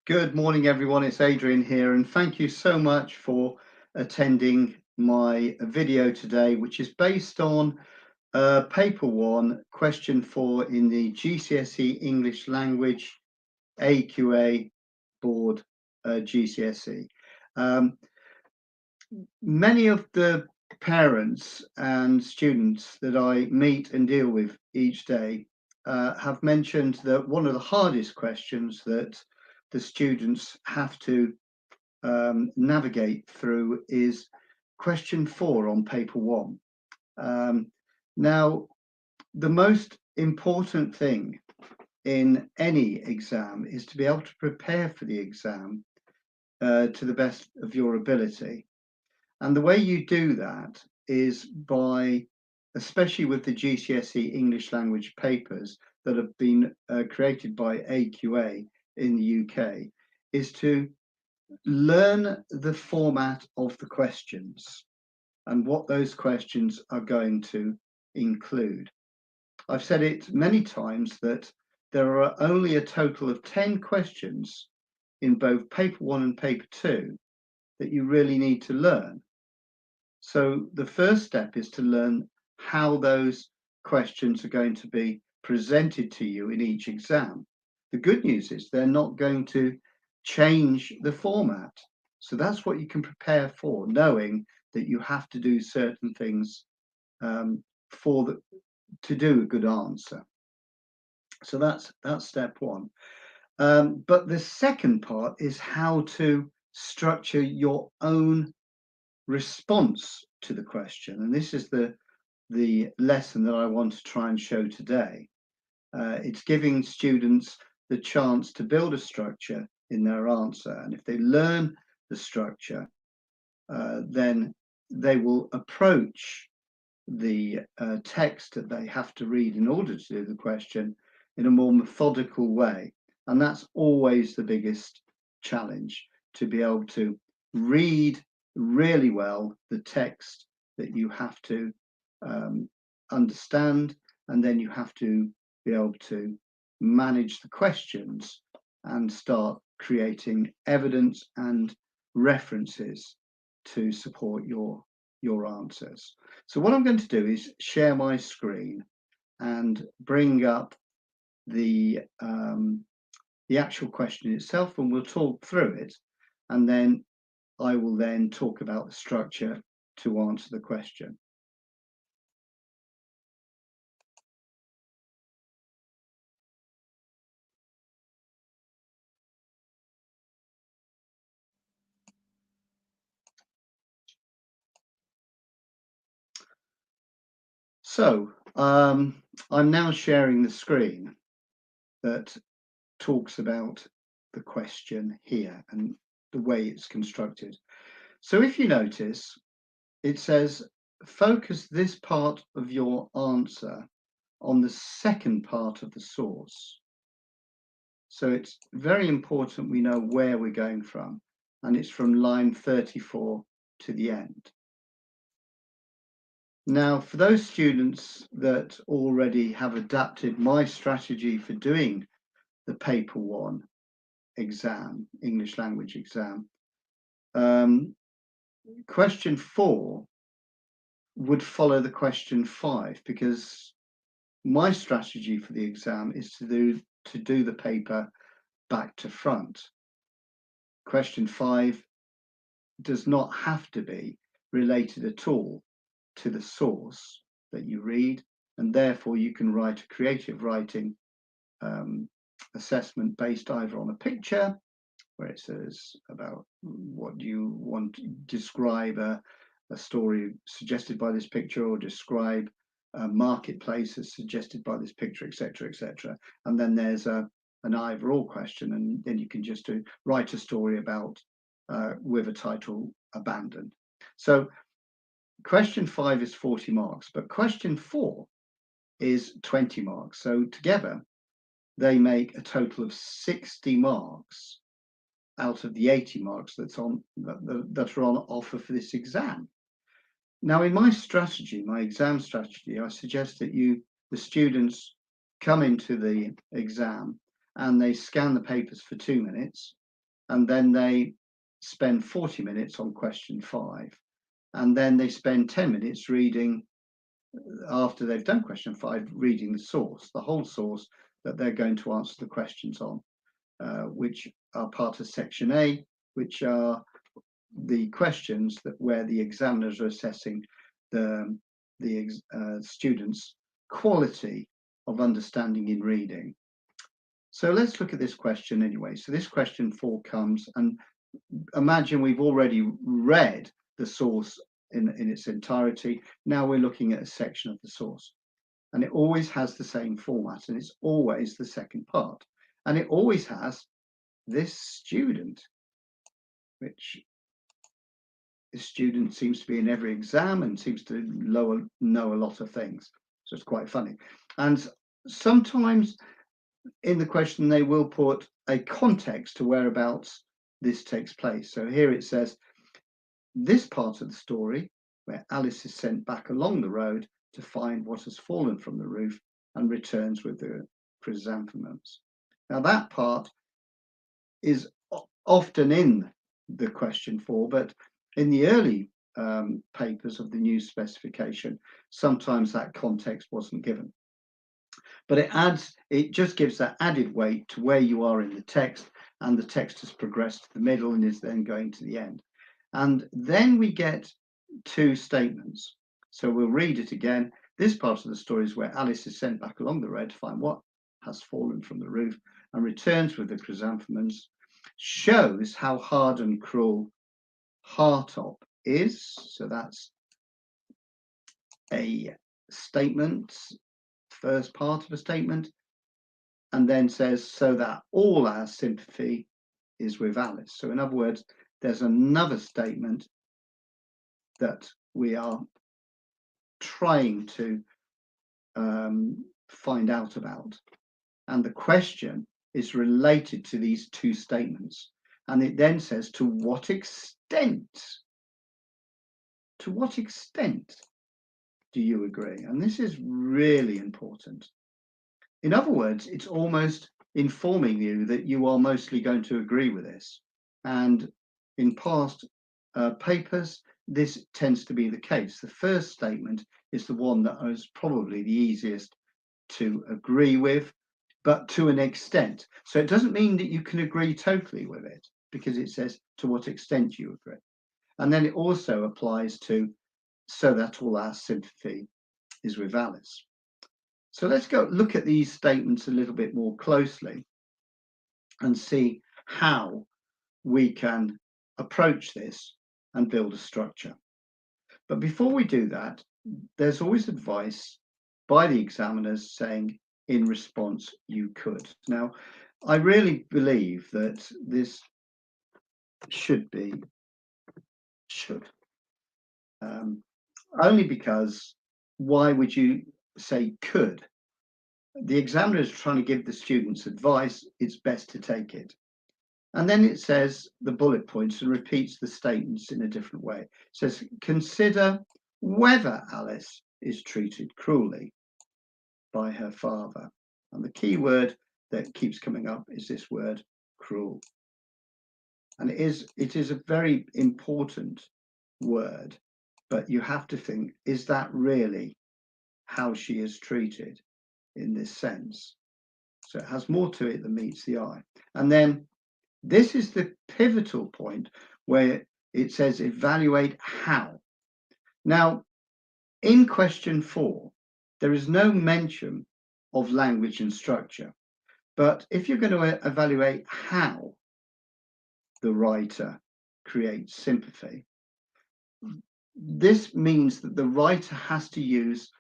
Good morning, everyone. It's Adrian here, and thank you so much for attending my video today, which is based on Paper 1, Question 4 in the GCSE English Language AQA Board GCSE. Many of the parents and students that I meet and deal with each day have mentioned that one of the hardest questions that the students have to navigate through is question 4 on paper 1. Now, the most important thing in any exam is to be able to prepare for the exam to the best of your ability. And the way you do that is by, especially with the GCSE English Language Papers that have been created by AQA in the UK, is to learn the format of the questions and what those questions are going to include. I've said it many times that there are only a total of 10 questions in both paper 1 and paper 2 that you really need to learn. So the first step is to learn how those questions are going to be presented to you in each exam. The good news is they're not going to change the format. So that's what you can prepare for, knowing that you have to do certain things to do a good answer. So that's step 1. But the second part is how to structure your own response to the question, and this is the lesson that I want to try and show today. It's giving students the chance to build a structure in their answer, and if they learn the structure, then they will approach the text that they have to read in order to do the question in a more methodical way. And that's always the biggest challenge, to be able to read really well the text that you have to understand, and then you have to be able to manage the questions and start creating evidence and references to support your answers. So what I'm going to do is share my screen and bring up the actual question itself, and we'll talk through it, and then I will then talk about the structure to answer the question. So I'm now sharing the screen that talks about the question here and the way it's constructed. So if you notice, it says, focus this part of your answer on the second part of the source. So it's very important we know where we're going from, and it's from line 34 to the end. Now, for those students that already have adapted my strategy for doing the paper 1 exam, English language exam, question 4 would follow the question 5, because my strategy for the exam is to do the paper back to front. Question 5 does not have to be related at all to the source that you read, and therefore you can write a creative writing assessment based either on a picture, where it says about what you want to describe a story suggested by this picture, or describe a marketplace as suggested by this picture, etc., etc. And then there's an either or question, and then you can just write a story about with a title abandoned. So question 5 is 40 marks, but question 4 is 20 marks. So together they make a total of 60 marks out of the 80 marks that are on offer for this exam. Now, in my strategy, my exam strategy, I suggest that the students come into the exam and they scan the papers for 2 minutes, and then they spend 40 minutes on question 5, and then they spend 10 minutes reading, after they've done question 5, reading the source, the whole source that they're going to answer the questions on, which are part of section A, which are the questions that where the examiners are assessing the students' quality of understanding in reading. So let's look at this question anyway. So this question 4 comes, and imagine we've already read the source in its entirety. Now we're looking at a section of the source, and it always has the same format, and it's always the second part, and it always has this student, which this student seems to be in every exam and seems to know a lot of things. So it's quite funny. And sometimes in the question, they will put a context to whereabouts this takes place. So here it says, this part of the story where Alice is sent back along the road to find what has fallen from the roof and returns with the chrysanthemums. Now that part is often in the question 4, but in the early papers of the new specification, sometimes that context wasn't given. But it just gives that added weight to where you are in the text, and the text has progressed to the middle and is then going to the end. And then we get 2 statements. So we'll read it again. This part of the story is where Alice is sent back along the road to find what has fallen from the roof and returns with the chrysanthemums, shows how hard and cruel Hartop is. So that's a statement, first part of a statement, and then says, so that all our sympathy is with Alice. So in other words, there's another statement that we are trying to find out about. And the question is related to these 2 statements. And it then says, to what extent do you agree? And this is really important. In other words, it's almost informing you that you are mostly going to agree with this. And in past papers, this tends to be the case. The first statement is the one that is probably the easiest to agree with, but to an extent. So it doesn't mean that you can agree totally with it, because it says to what extent you agree. And then it also applies to so that all our sympathy is with Alice. So let's go look at these statements a little bit more closely and see how we can approach this and build a structure. But before we do that, there's always advice by the examiners saying, in response, you could. Now, I really believe that this should be should. Only because why would you say could? The examiner is trying to give the students advice, it's best to take it. And then it says the bullet points and repeats the statements in a different way. It says, consider whether Alice is treated cruelly by her father. And the key word that keeps coming up is this word, cruel. And it is a very important word, but you have to think, is that really how she is treated in this sense? So it has more to it than meets the eye. And then this is the pivotal point where it says evaluate how. Now, in question 4, there is no mention of language and structure. But if you're going to evaluate how the writer creates sympathy, this means that the writer has to use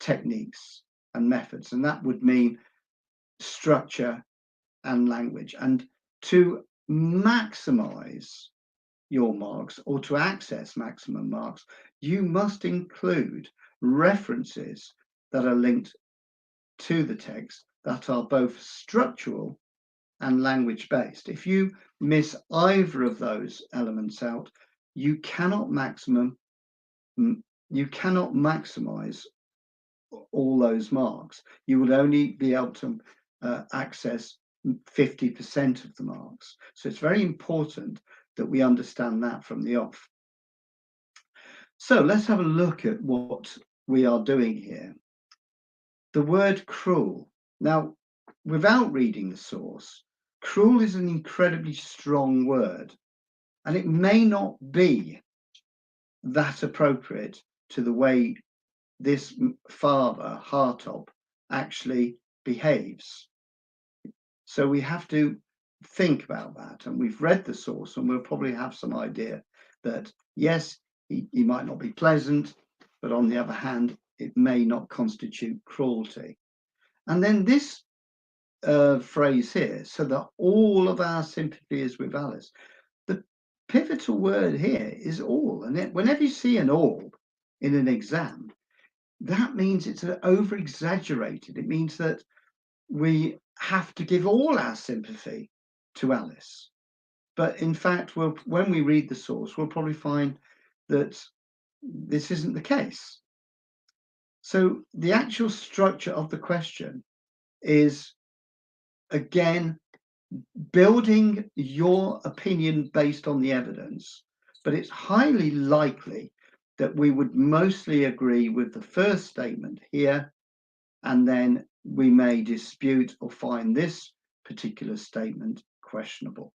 techniques and methods, and that would mean structure and language. And to maximize your marks, or to access maximum marks, you must include references that are linked to the text that are both structural and language based. If you miss either of those elements out, you cannot maximize all those marks. You will only be able to access 50% of the marks. So it's very important that we understand that from the off. So let's have a look at what we are doing here. The word cruel. Now, without reading the source, cruel is an incredibly strong word, and it may not be that appropriate to the way this father, Hartop, actually behaves. So we have to think about that, and we've read the source, and we'll probably have some idea that yes, he might not be pleasant, but on the other hand, it may not constitute cruelty. And then this phrase here, so that all of our sympathy is with Alice. The pivotal word here is all, and whenever you see an all in an exam, that means it's over exaggerated. It means that we have to give all our sympathy to Alice. But in fact, when we read the source, we'll probably find that this isn't the case. So the actual structure of the question is, again, building your opinion based on the evidence, but it's highly likely that we would mostly agree with the first statement here, and then we may dispute or find this particular statement questionable.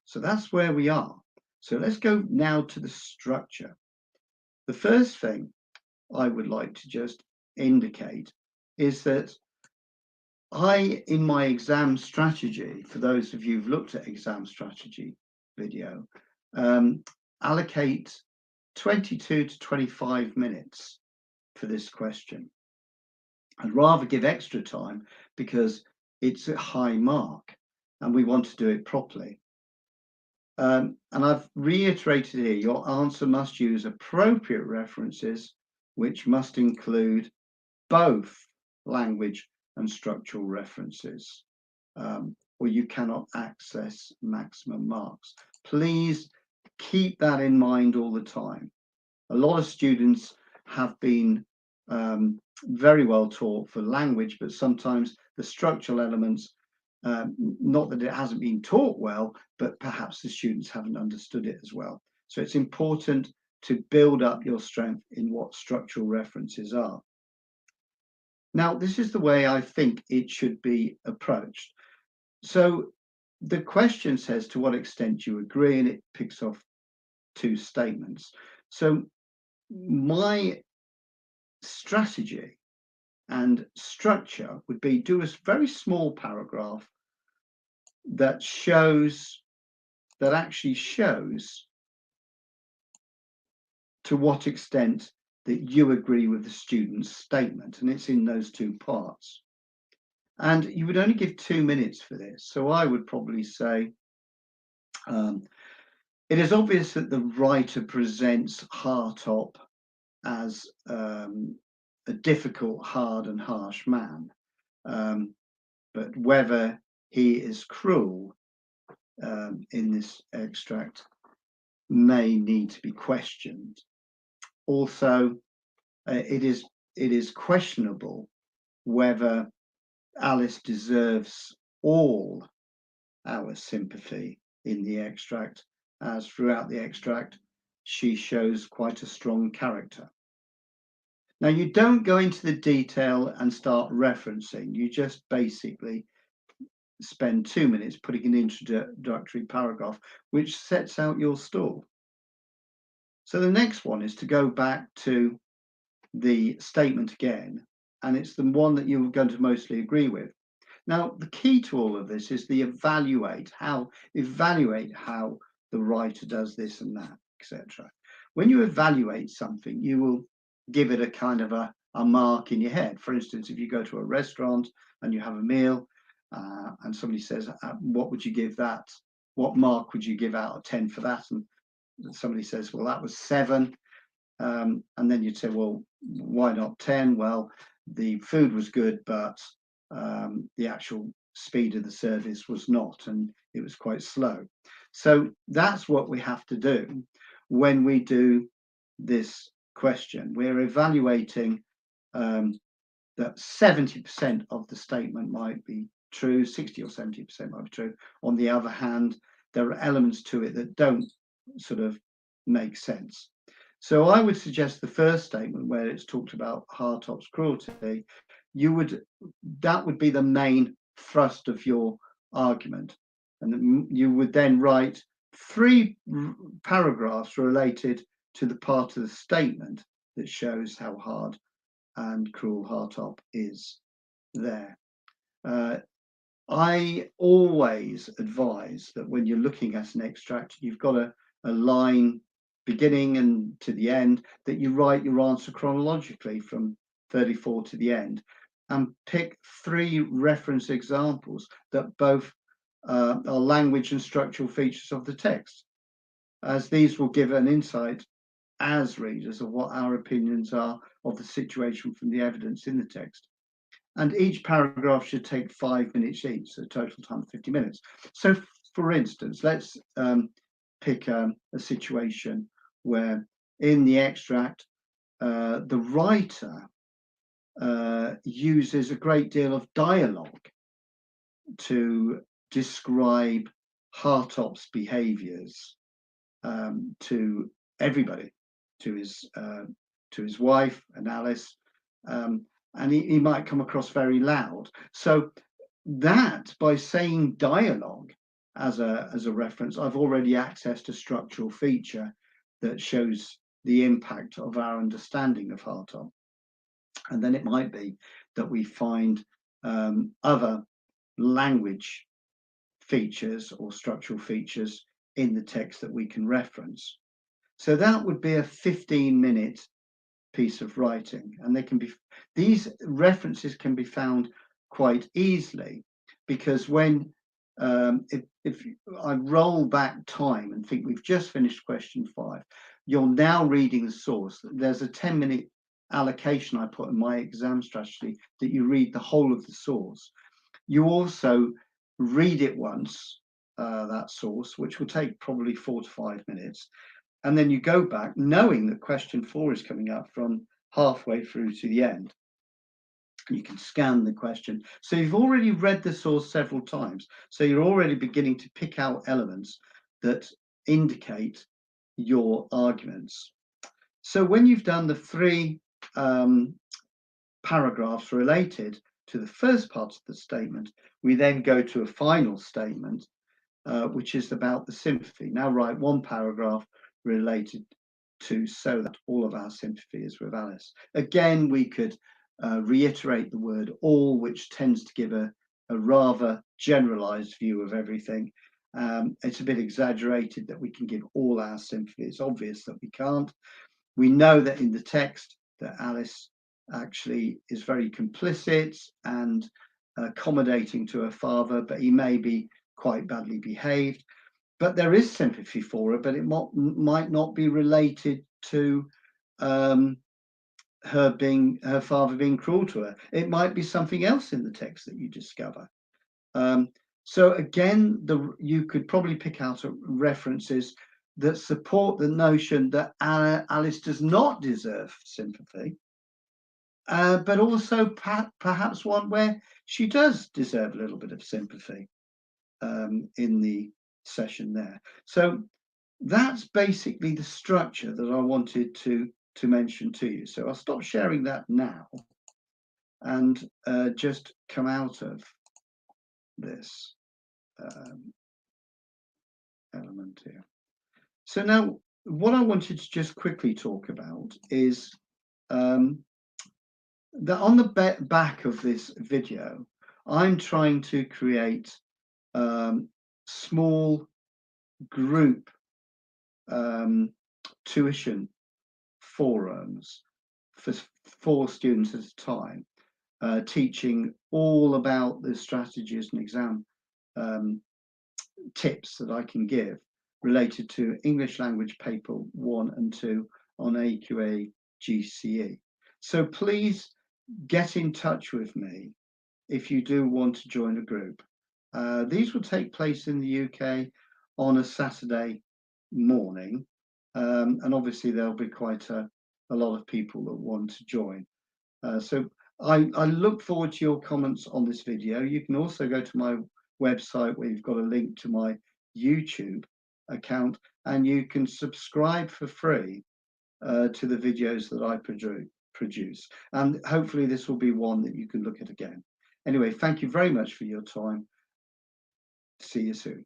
So that's where we are. So let's go now to the structure. The first thing I would like to just indicate is that in my exam strategy, for those of you who've looked at exam strategy video, allocate 22 to 25 minutes for this question. I'd rather give extra time because it's a high mark and we want to do it properly. And I've reiterated here, your answer must use appropriate references, which must include both language and structural references, or you cannot access maximum marks. Please keep that in mind all the time. A lot of students have been very well taught for language, but sometimes the structural elements, not that it hasn't been taught well, but perhaps the students haven't understood it as well. So it's important to build up your strength in what structural references are. Now, this is the way I think it should be approached. So the question says, to what extent do you agree? And it picks off two statements. So my strategy and structure would be do a very small paragraph that actually shows to what extent that you agree with the student's statement, and it's in those two parts. And you would only give 2 minutes for this. So I would probably say, it is obvious that the writer presents Hartop as a difficult, hard and harsh man, but whether he is cruel in this extract may need to be questioned. Also, it is questionable whether Alice deserves all our sympathy in the extract, as throughout the extract she shows quite a strong character. Now, you don't go into the detail and start referencing, you just basically spend 2 minutes putting an introductory paragraph which sets out your stall. So the next one is to go back to the statement again, and it's the one that you're going to mostly agree with. Now, the key to all of this is the evaluate how the writer does this and that, etc. When you evaluate something, you will give it a kind of a mark in your head. For instance, if you go to a restaurant and you have a meal and somebody says, what would you give that? What mark would you give out of 10 for that? And somebody says, well, that was 7. And then you'd say, well, why not 10? Well, the food was good, but the actual speed of the service was not, and it was quite slow. So that's what we have to do when we do this question. We're evaluating that 70% of the statement might be true, 60 or 70% might be true. On the other hand, there are elements to it that don't sort of make sense. So I would suggest the first statement, where it's talked about Hartop's cruelty, that would be the main thrust of your argument, and you would then write 3 paragraphs related to the part of the statement that shows how hard and cruel Hartop is there. I always advise that when you're looking at an extract, you've got a line beginning and to the end, that you write your answer chronologically from 34 to the end, and pick 3 reference examples that both are language and structural features of the text, as these will give an insight as readers of what our opinions are of the situation from the evidence in the text. And each paragraph should take 5 minutes each, so total time 50 minutes. So, for instance, let's pick a situation where in the extract, the writer uses a great deal of dialogue to describe Hartop's behaviours to everybody, to his wife and Alice, and he might come across very loud. So that, by saying dialogue as a reference, I've already accessed a structural feature that shows the impact of our understanding of Hartop. And then it might be that we find other language features or structural features in the text that we can reference. So that would be a 15-minute piece of writing, and these references can be found quite easily, because when if I roll back time and think we've just finished question 5, you're now reading the source. There's a 10-minute allocation I put in my exam strategy that you read the whole of the source. You also read it once, that source, which will take probably 4 to 5 minutes. And then you go back knowing that question 4 is coming up from halfway through to the end. You can scan the question. So you've already read the source several times. So you're already beginning to pick out elements that indicate your arguments. So when you've done the 3 paragraphs related to the first part of the statement, we then go to a final statement, which is about the sympathy. Now write 1 paragraph related to so that all of our sympathy is with Alice. Again, we could reiterate the word all, which tends to give a rather generalized view of everything. It's a bit exaggerated that we can give all our sympathy. It's obvious that we can't. We know that in the text that Alice actually is very complicit and accommodating to her father, but he may be quite badly behaved. But there is sympathy for her, but it might not be related to her father being cruel to her. It might be something else in the text that you discover. So again, you could probably pick out references that support the notion that Alice does not deserve sympathy, but also perhaps one where she does deserve a little bit of sympathy in the session there. So that's basically the structure that I wanted to mention to you. So I'll stop sharing that now and just come out of this element here. So now what I wanted to just quickly talk about is that on the back of this video, I'm trying to create small group tuition forums for 4 students at a time, teaching all about the strategies and exam tips that I can give related to English Language Paper 1 and 2 on AQA GCE. So please get in touch with me if you do want to join a group. These will take place in the UK on a Saturday morning, and obviously there'll be quite a lot of people that want to join. So I look forward to your comments on this video. You can also go to my website where you've got a link to my YouTube account, and you can subscribe for free to the videos that I produce. And hopefully this will be one that you can look at again. Anyway, thank you very much for your time. See you soon.